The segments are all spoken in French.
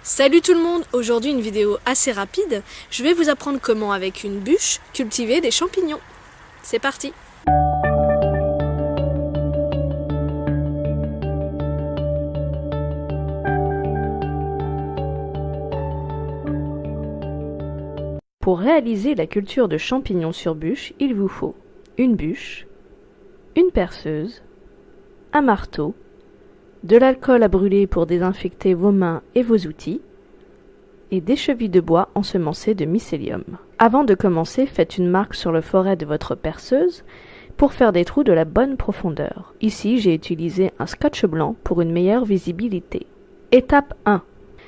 Salut tout le monde, aujourd'hui une vidéo assez rapide, je vais vous apprendre comment avec une bûche cultiver des champignons. C'est parti! Pour réaliser la culture de champignons sur bûche, il vous faut une bûche, une perceuse, un marteau, de l'alcool à brûler pour désinfecter vos mains et vos outils, et des chevilles de bois ensemencées de mycélium. Avant de commencer, faites une marque sur le foret de votre perceuse pour faire des trous de la bonne profondeur. Ici, j'ai utilisé un scotch blanc pour une meilleure visibilité. Étape 1.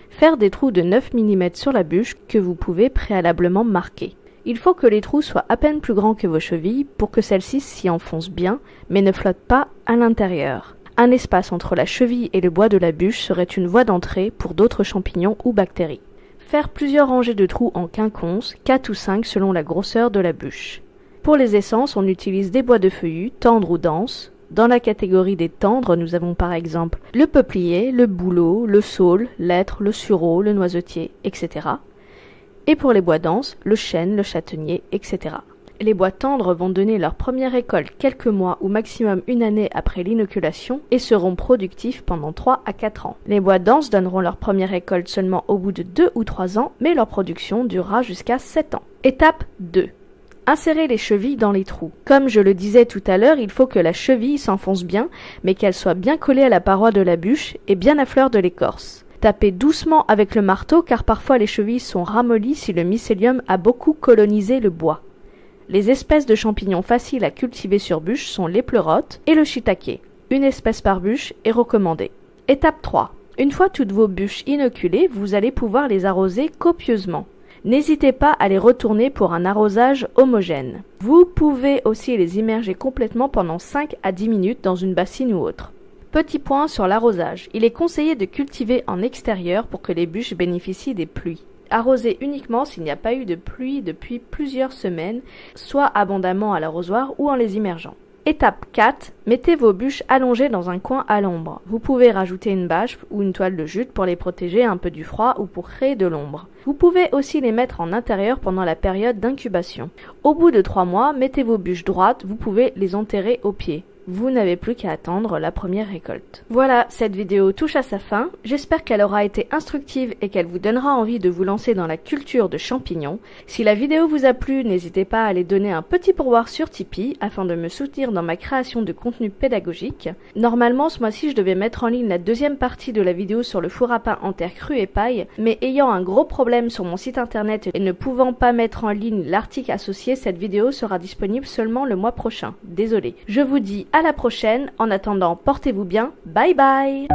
Faire des trous de 9 mm sur la bûche que vous pouvez préalablement marquer. Il faut que les trous soient à peine plus grands que vos chevilles pour que celles-ci s'y enfoncent bien, mais ne flottent pas à l'intérieur. Un espace entre la cheville et le bois de la bûche serait une voie d'entrée pour d'autres champignons ou bactéries. Faire plusieurs rangées de trous en quinconce, 4 ou 5 selon la grosseur de la bûche. Pour les essences, on utilise des bois de feuillus, tendres ou denses. Dans la catégorie des tendres, nous avons par exemple le peuplier, le bouleau, le saule, l'hêtre, le sureau, le noisetier, etc. Et pour les bois denses, le chêne, le châtaignier, etc. Les bois tendres vont donner leur première récolte quelques mois ou maximum une année après l'inoculation et seront productifs pendant 3 à 4 ans. Les bois denses donneront leur première récolte seulement au bout de 2 ou 3 ans, mais leur production durera jusqu'à 7 ans. Étape 2. Insérez les chevilles dans les trous. Comme je le disais tout à l'heure, il faut que la cheville s'enfonce bien, mais qu'elle soit bien collée à la paroi de la bûche et bien à fleur de l'écorce. Tapez doucement avec le marteau car parfois les chevilles sont ramollies si le mycélium a beaucoup colonisé le bois. Les espèces de champignons faciles à cultiver sur bûche sont les pleurotes et le shiitake. Une espèce par bûche est recommandée. Étape 3. Une fois toutes vos bûches inoculées, vous allez pouvoir les arroser copieusement. N'hésitez pas à les retourner pour un arrosage homogène. Vous pouvez aussi les immerger complètement pendant 5 à 10 minutes dans une bassine ou autre. Petit point sur l'arrosage. Il est conseillé de cultiver en extérieur pour que les bûches bénéficient des pluies. Arrosez uniquement s'il n'y a pas eu de pluie depuis plusieurs semaines, soit abondamment à l'arrosoir ou en les immergeant. Étape 4. Mettez vos bûches allongées dans un coin à l'ombre. Vous pouvez rajouter une bâche ou une toile de jute pour les protéger un peu du froid ou pour créer de l'ombre. Vous pouvez aussi les mettre en intérieur pendant la période d'incubation. Au bout de 3 mois, mettez vos bûches droites, vous pouvez les enterrer au pied. Vous n'avez plus qu'à attendre la première récolte. Voilà, cette vidéo touche à sa fin. J'espère qu'elle aura été instructive et qu'elle vous donnera envie de vous lancer dans la culture de champignons. Si la vidéo vous a plu, n'hésitez pas à aller donner un petit pourboire sur Tipeee afin de me soutenir dans ma création de contenu pédagogique. Normalement, ce mois-ci, je devais mettre en ligne la deuxième partie de la vidéo sur le four à pain en terre crue et paille, mais ayant un gros problème sur mon site internet et ne pouvant pas mettre en ligne l'article associé, cette vidéo sera disponible seulement le mois prochain. Désolée. Je vous dis à la prochaine. En attendant, portez-vous bien. Bye bye!